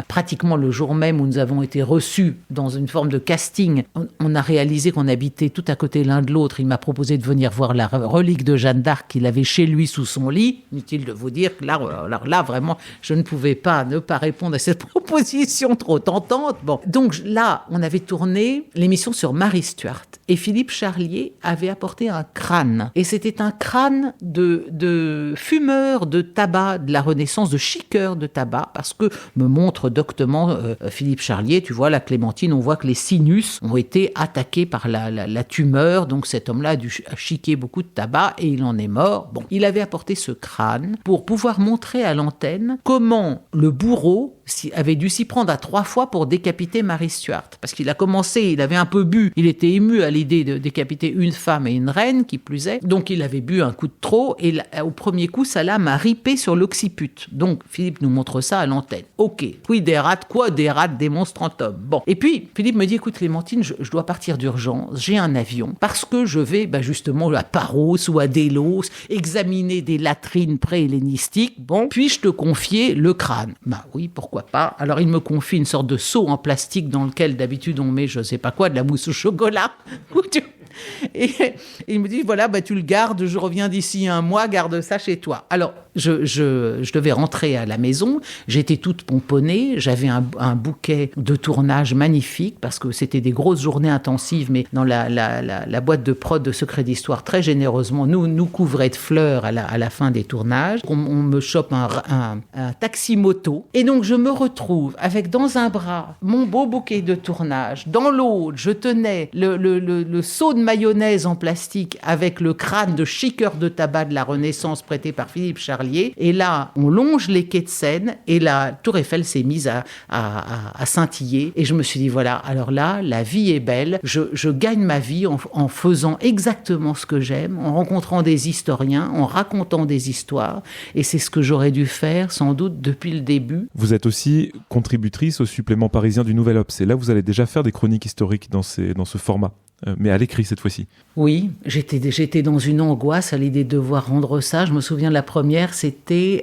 pratiquement le jour même où nous avons été reçus dans une forme de casting, on a réalisé qu'on habitait tout à côté l'un de l'autre. Il m'a proposé de venir voir la relique de Jeanne d'Arc qu'il avait chez lui sous son lit. Inutile de vous dire que là, vraiment, je ne pouvais pas ne pas répondre à cette proposition trop tentante. Bon, donc là, on avait tourné l'émission sur Marie Stuart et Philippe Charlier avait apporté un crâne. Et c'était un crâne de fumeur de tabac de la Renaissance, de chiqueur de tabac, parce que me montre doctement Philippe Charlier, tu vois, la Clémentine, on voit que les sinus ont été attaqués par la tumeur, donc cet homme-là a dû chiquer beaucoup de tabac et il en est mort. Bon, il avait apporté ce crâne pour pouvoir montrer à l'antenne comment le bourreau avait dû s'y prendre à 3 fois pour décapiter Marie Stuart. Parce qu'il a commencé, il avait un peu bu, il était ému à l'idée de décapiter une femme et une reine, qui plus est. Donc il avait bu un coup de trop et au premier coup, sa lame a ripé sur l'occiput. Donc Philippe nous montre ça à l'antenne. Ok, quid erat, quod erat demonstrantum. Bon. Et puis Philippe me dit, écoute Clémentine, je dois partir d'urgence, j'ai un avion, parce que je vais justement à Paros ou à Délos examiner des latrines pré-hellénistiques. Bon, puis-je te confier le crâne? Oui, pourquoi pas. Alors il me confie une sorte de seau en plastique dans lequel d'habitude on met je sais pas quoi, de la mousse au chocolat. Et il me dit, voilà, tu le gardes, je reviens d'ici 1 mois, garde ça chez toi. Alors, je devais rentrer à la maison, j'étais toute pomponnée, j'avais un bouquet de tournage magnifique, parce que c'était des grosses journées intensives, mais dans la boîte de prod de Secrets d'Histoire, très généreusement, nous couvrait de fleurs à la fin des tournages. On me chope un taxi-moto, et donc je me retrouve avec dans un bras mon beau bouquet de tournage, dans l'autre, je tenais le seau de mayonnaise en plastique avec le crâne de chiqueur de tabac de la Renaissance prêté par Philippe Charlier. parliez. Et là, on longe les quais de Seine et la Tour Eiffel s'est mise à scintiller. Et je me suis dit, voilà, alors là, la vie est belle. Je gagne ma vie en faisant exactement ce que j'aime, en rencontrant des historiens, en racontant des histoires. Et c'est ce que j'aurais dû faire, sans doute, depuis le début. Vous êtes aussi contributrice au supplément parisien du Nouvel Obs. Et là, vous allez déjà faire des chroniques historiques dans ce format. Mais à l'écrit cette fois-ci. Oui, j'étais dans une angoisse à l'idée de devoir rendre ça. Je me souviens de la première, c'était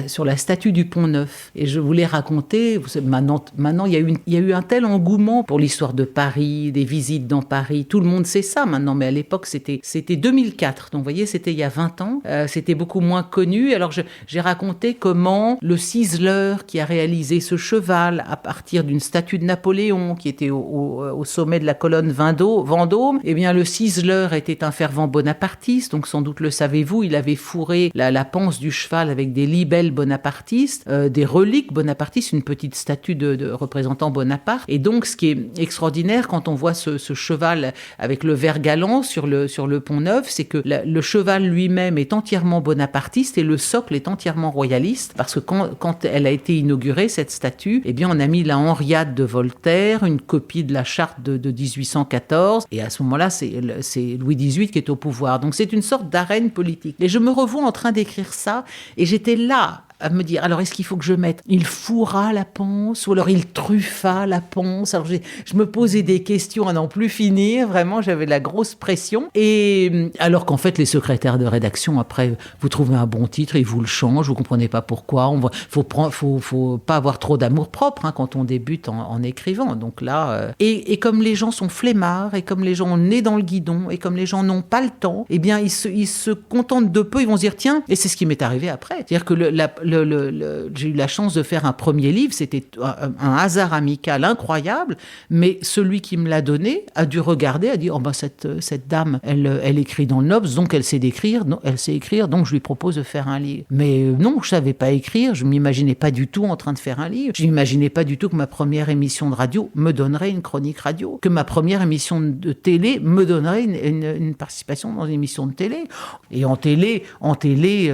sur la statue du Pont-Neuf. Et je voulais raconter, maintenant il y a eu un tel engouement pour l'histoire de Paris, des visites dans Paris. Tout le monde sait ça maintenant, mais à l'époque c'était 2004. Donc vous voyez, c'était il y a 20 ans. C'était beaucoup moins connu. Alors j'ai raconté comment le ciseleur qui a réalisé ce cheval à partir d'une statue de Napoléon qui était au sommet de la colonne Vendôme, eh bien le ciseleur était un fervent bonapartiste, donc sans doute le savez-vous, il avait fourré la panse du cheval avec des libelles bonapartistes, des reliques bonapartistes, une petite statue de représentant Bonaparte. Et donc ce qui est extraordinaire quand on voit ce cheval avec le vert galant sur le Pont-Neuf, c'est que le cheval lui-même est entièrement bonapartiste et le socle est entièrement royaliste, parce que quand elle a été inaugurée, cette statue, eh bien on a mis la Henriade de Voltaire, une copie de la charte de 1814, et à ce moment-là, c'est Louis XVIII qui est au pouvoir. Donc c'est une sorte d'arène politique. Et je me revois en train d'écrire ça, et j'étais là à me dire, alors est-ce qu'il faut que je mette il fourra la panse ou alors il truffa la panse? Alors je me posais des questions à n'en plus finir, vraiment j'avais de la grosse pression, et alors qu'en fait les secrétaires de rédaction, après vous trouvez un bon titre, ils vous le changent, vous comprenez pas pourquoi. Faut pas avoir trop d'amour propre quand on débute en écrivant. Donc là, et comme les gens sont flemmards, et comme les gens ont le nez dans le guidon, et comme les gens n'ont pas le temps, eh bien ils se contentent de peu, ils vont se dire tiens, et c'est ce qui m'est arrivé après. C'est-à-dire que j'ai eu la chance de faire un premier livre, c'était un hasard amical incroyable, mais celui qui me l'a donné a dû regarder, a dit cette dame, elle écrit dans le Nobs, donc elle sait écrire, donc je lui propose de faire un livre. Mais non, je savais pas écrire, je m'imaginais pas du tout en train de faire un livre, je m'imaginais pas du tout que ma première émission de radio me donnerait une chronique radio, que ma première émission de télé me donnerait une participation dans une émission de télé. Et en télé,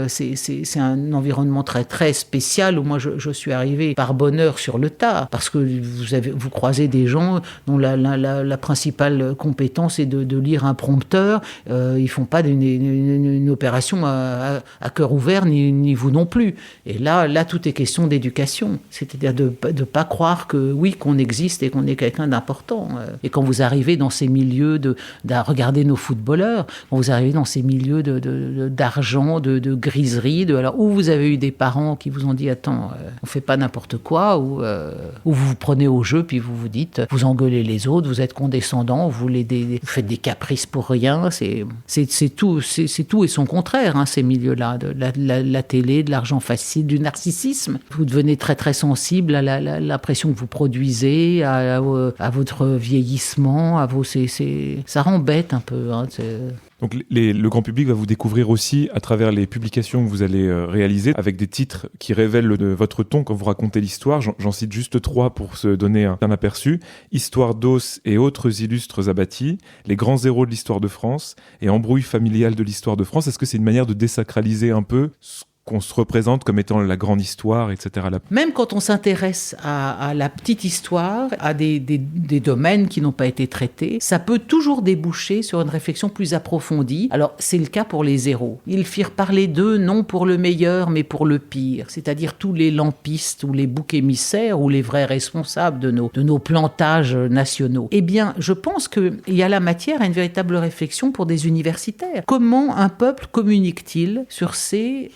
c'est un environnement très spécial où moi je suis arrivé par bonheur sur le tas, parce que vous croisez des gens dont la principale compétence est de lire un prompteur. Ils font pas une opération à cœur ouvert, ni vous non plus. Et là tout est question d'éducation, c'est-à-dire de pas croire qu'on existe et qu'on est quelqu'un d'important. Et quand vous arrivez dans ces milieux de regarder nos footballeurs, quand vous arrivez dans ces milieux d'argent, de griserie, alors où vous avez eu des parents qui vous ont dit attends, on fait pas n'importe quoi, ou vous vous prenez au jeu, puis vous vous dites, vous engueulez les autres, vous êtes condescendant, vous faites des caprices pour rien, c'est tout et son contraire, ces milieux-là, de la télé, de l'argent facile, du narcissisme. Vous devenez très très sensible à l'impression que vous produisez, à votre vieillissement, ça rend bête un peu. Donc le grand public va vous découvrir aussi à travers les publications que vous allez réaliser, avec des titres qui révèlent votre ton quand vous racontez l'histoire. J'en cite juste 3 pour se donner un aperçu. Histoire d'os et autres illustres abattis, les grands héros de l'histoire de France et embrouille familiale de l'histoire de France. Est-ce que c'est une manière de désacraliser un peu ce qu'on se représente comme étant la grande histoire, etc. Même quand on s'intéresse à la petite histoire, à des domaines qui n'ont pas été traités, ça peut toujours déboucher sur une réflexion plus approfondie. Alors, c'est le cas pour les héros. Ils firent parler d'eux non pour le meilleur, mais pour le pire. C'est-à-dire tous les lampistes ou les boucs émissaires ou les vrais responsables de nos plantages nationaux. Eh bien, je pense qu'il y a la matière à une véritable réflexion pour des universitaires. Comment un peuple communique-t-il sur ses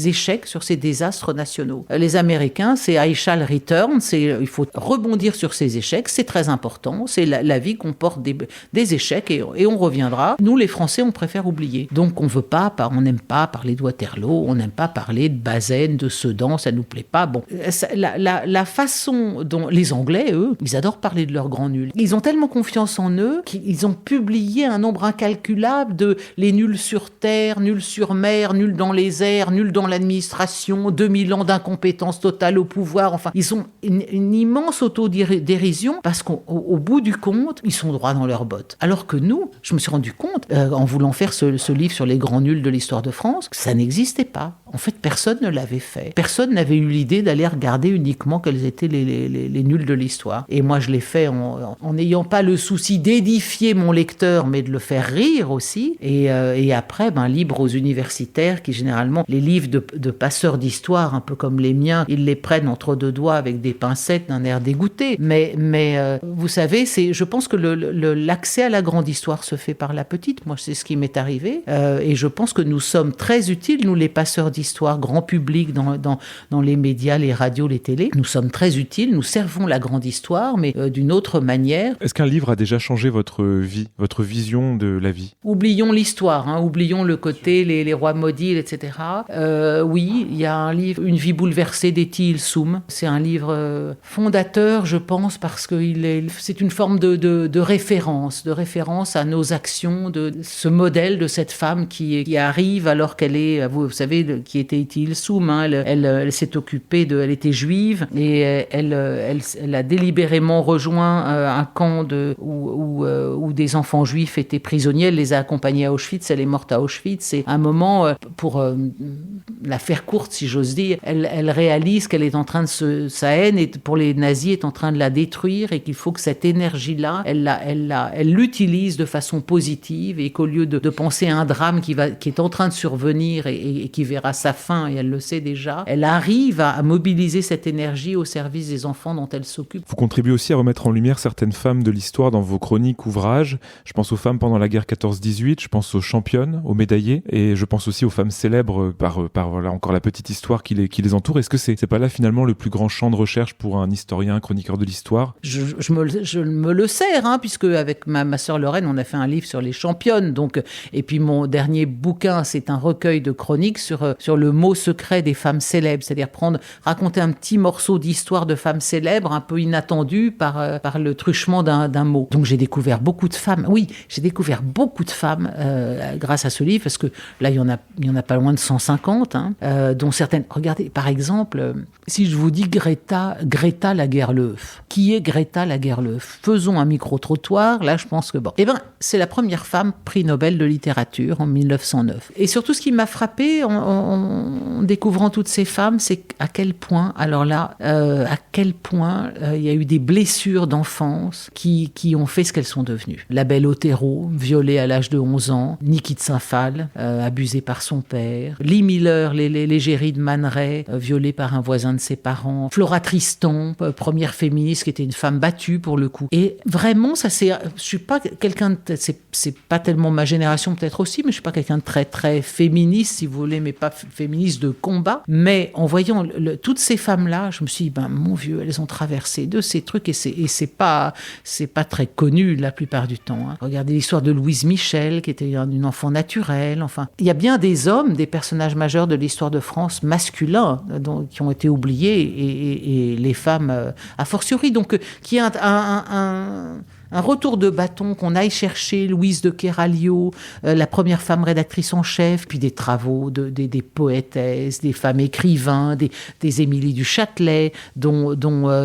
échecs, sur ces désastres nationaux? Les Américains, c'est I shall return, il faut rebondir sur ces échecs, c'est très important, c'est la vie comporte des échecs et on reviendra. Nous, les Français, on préfère oublier. Donc on n'aime pas parler de Waterloo, on n'aime pas parler de Bazaine, de Sedan, ça nous plaît pas. Bon, la façon dont les Anglais, eux, ils adorent parler de leurs grands nuls. Ils ont tellement confiance en eux qu'ils ont publié un nombre incalculable de les nuls sur terre, nuls sur mer, nuls dans les airs, nuls dans l'administration, 2000 ans d'incompétence totale au pouvoir. Enfin, ils ont une immense autodérision parce qu'au bout du compte, ils sont droits dans leurs bottes. Alors que nous, je me suis rendu compte, en voulant faire ce livre sur les grands nuls de l'histoire de France, que ça n'existait pas. En fait, personne ne l'avait fait. Personne n'avait eu l'idée d'aller regarder uniquement quels étaient les nuls de l'histoire. Et moi, je l'ai fait en n'ayant pas le souci d'édifier mon lecteur, mais de le faire rire aussi. Et après, libre aux universitaires qui, généralement, les livres de passeurs d'histoire, un peu comme les miens, ils les prennent entre deux doigts avec des pincettes d'un air dégoûté. Mais vous savez, je pense que l'accès à la grande histoire se fait par la petite. Moi, c'est ce qui m'est arrivé. Et je pense que nous sommes très utiles, nous, les passeurs d'histoire, grand public, dans les médias, les radios, les télés. Nous sommes très utiles, nous servons la grande histoire, mais d'une autre manière. Est-ce qu'un livre a déjà changé votre vie, votre vision de la vie ? Oublions l'histoire, oublions le côté les rois maudits, etc. Oui, il y a un livre, Une vie bouleversée d'Etty Hillesum. C'est un livre fondateur, je pense, parce que c'est une forme de référence à nos actions, de ce modèle de cette femme qui arrive alors qu'elle est, vous savez, qui était Etty Hillesum, elle s'est occupée elle était juive et elle a délibérément rejoint un camp où des enfants juifs étaient prisonniers. Elle les a accompagnés à Auschwitz, elle est morte à Auschwitz. C'est un moment, pour la faire courte, si j'ose dire, elle réalise qu'elle est en train sa haine pour les nazis est en train de la détruire et qu'il faut que cette énergie-là, elle l'utilise de façon positive et qu'au lieu de penser à un drame qui est en train de survenir et qui verra sa fin, et elle le sait déjà, elle arrive à mobiliser cette énergie au service des enfants dont elle s'occupe. Vous contribuez aussi à remettre en lumière certaines femmes de l'histoire dans vos chroniques, ouvrages. Je pense aux femmes pendant la guerre 14-18, je pense aux championnes, aux médaillées, et je pense aussi aux femmes célèbres par voilà, encore la petite histoire qui les entoure. Est-ce que c'est pas là finalement le plus grand champ de recherche pour un historien, un chroniqueur de l'histoire ? Je me le sers, puisque avec ma sœur Lorraine, on a fait un livre sur les championnes. Donc, et puis mon dernier bouquin, c'est un recueil de chroniques sur le mot secret des femmes célèbres, c'est-à-dire raconter un petit morceau d'histoire de femmes célèbres, un peu inattendu par le truchement d'un mot. Donc j'ai découvert beaucoup de femmes. Oui, j'ai découvert beaucoup de femmes grâce à ce livre, parce que là, il y en a pas loin de 150, dont certaines. Regardez, par exemple, si je vous dis Greta Lagerlöf. Qui est Greta Lagerlöf ? Faisons un micro-trottoir. Là, je pense que bon. C'est la première femme prix Nobel de littérature en 1909. Et surtout, ce qui m'a frappée en découvrant toutes ces femmes, c'est à quel point, il y a eu des blessures d'enfance qui ont fait ce qu'elles sont devenues. La belle Otero, violée à l'âge de 11 ans. Niki de Saint-Phal, abusée par son père. Lee Miller, l'égérie de Man Ray, violée par un voisin de ses parents. Flora Tristan, première féministe qui était une femme battue pour le coup. Et vraiment, je suis pas quelqu'un c'est pas tellement ma génération peut-être aussi, mais je suis pas quelqu'un de très très féministe si vous voulez, mais pas féministe de combat. Mais en voyant toutes ces femmes-là, je me suis dit, mon vieux, elles ont traversé de ces trucs et c'est pas très connu la plupart du temps. Regardez l'histoire de Louise Michel, qui était une enfant naturelle. Enfin, il y a bien des hommes, des personnages majeurs de l'histoire de France masculins qui ont été oubliés et les femmes a fortiori. Donc, qui est un retour de bâton, qu'on aille chercher Louise de Kéralio, la première femme rédactrice en chef, puis des travaux des poétesses, des femmes écrivains, des Émilie du Châtelet, dont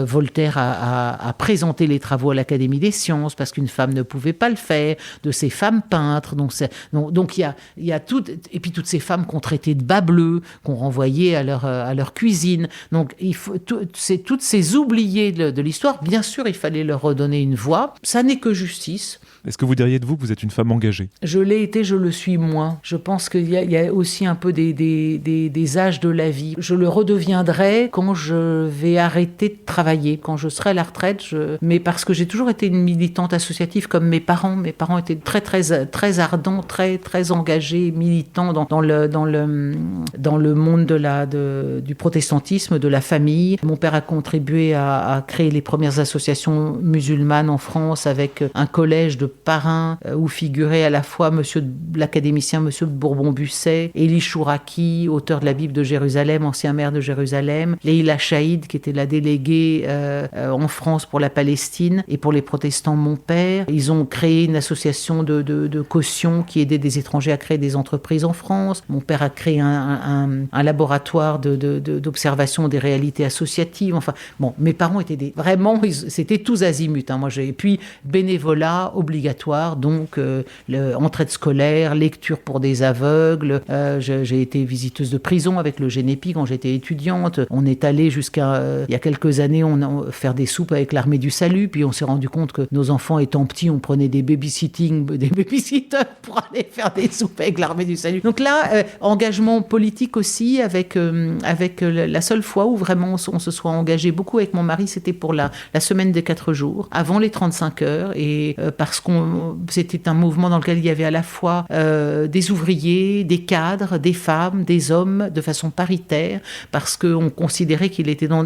Voltaire a présenté les travaux à l'Académie des sciences parce qu'une femme ne pouvait pas le faire, de ces femmes peintres. Donc il y a toutes, et puis toutes ces femmes qu'on traitait de bas bleus, qu'on renvoyait à leur cuisine. Donc c'est toutes ces oubliées de l'histoire. Bien sûr, il fallait leur redonner une voix. Ça n'est que justice. Est-ce que vous diriez de vous que vous êtes une femme engagée ? Je l'ai été, je le suis moins. Je pense qu'il y a aussi un peu des âges de la vie. Je le redeviendrai quand je vais arrêter de travailler, quand je serai à la retraite. Mais parce que j'ai toujours été une militante associative comme mes parents. Mes parents étaient très, très, très ardents, très, très engagés, militants dans le monde du protestantisme, de la famille. Mon père a contribué à créer les premières associations musulmanes en France France avec un collège de parrains où figurait à la fois l'académicien monsieur Bourbon-Busset, Élie Chouraki, auteur de la Bible de Jérusalem, ancien maire de Jérusalem, Leïla Chaïd, qui était la déléguée en France pour la Palestine et pour les protestants Mon Père. Ils ont créé une association de caution qui aidait des étrangers à créer des entreprises en France. Mon père a créé un laboratoire d'observation des réalités associatives. Enfin, bon, mes parents étaient c'était tous azimuts. Et puis bénévolat obligatoire, donc entraide scolaire, lecture pour des aveugles. J'ai été visiteuse de prison avec le Génépi quand j'étais étudiante. On est allé jusqu'à il y a quelques années faire des soupes avec l'Armée du Salut, puis on s'est rendu compte que nos enfants étant petits, on prenait des babysitters pour aller faire des soupes avec l'Armée du Salut. Donc là, engagement politique aussi avec la seule fois où vraiment on se soit engagé beaucoup avec mon mari, c'était pour la semaine des 4 jours, avant les 35 heures, et parce que c'était un mouvement dans lequel il y avait à la fois des ouvriers, des cadres, des femmes, des hommes, de façon paritaire, parce qu'on considérait qu'il était dans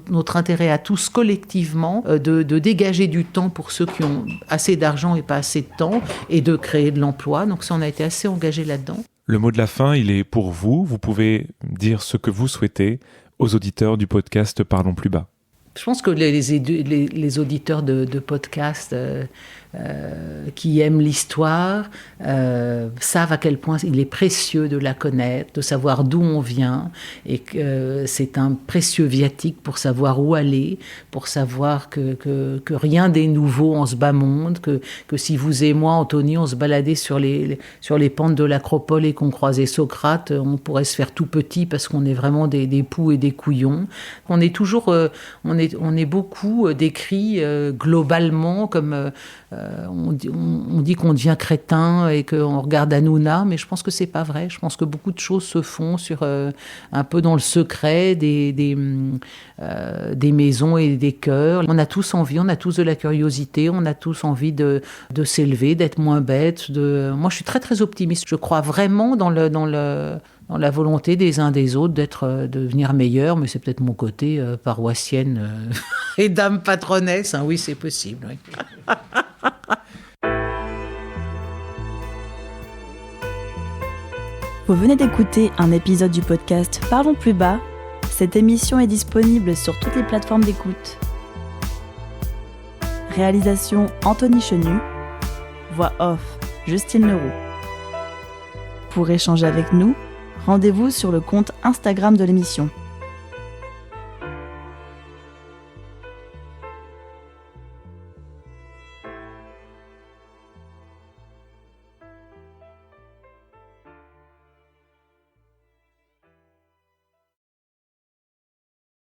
notre intérêt à tous collectivement de dégager du temps pour ceux qui ont assez d'argent et pas assez de temps, et de créer de l'emploi. Donc ça, on a été assez engagés là-dedans. Le mot de la fin, il est pour vous. Vous pouvez dire ce que vous souhaitez aux auditeurs du podcast Parlons plus bas. Je pense que les auditeurs de podcasts qui aiment l'histoire savent à quel point il est précieux de la connaître, de savoir d'où on vient, et que c'est un précieux viatique pour savoir où aller, pour savoir que rien n'est nouveau en ce bas monde, que si vous et moi, Anthony, on se baladait sur les pentes de l'Acropole et qu'on croisait Socrate, on pourrait se faire tout petit parce qu'on est vraiment des poux et des couillons. On est toujours, on est beaucoup décrit globalement comme on dit qu'on devient crétin et qu'on regarde Hanouna, mais je pense que c'est pas vrai. Je pense que beaucoup de choses se font un peu dans le secret des maisons et des cœurs. On a tous envie, on a tous de la curiosité, on a tous envie de s'élever, d'être moins bête. Moi, je suis très très optimiste. Je crois vraiment dans la volonté des uns des autres de devenir meilleurs, mais c'est peut-être mon côté paroissienne et dame patronesse. Oui, c'est possible. Oui. Vous venez d'écouter un épisode du podcast Parlons plus bas. Cette émission est disponible sur toutes les plateformes d'écoute. Réalisation Anthony Chenu. Voix off Justine Leroux. Pour échanger avec nous, rendez-vous sur le compte Instagram de l'émission.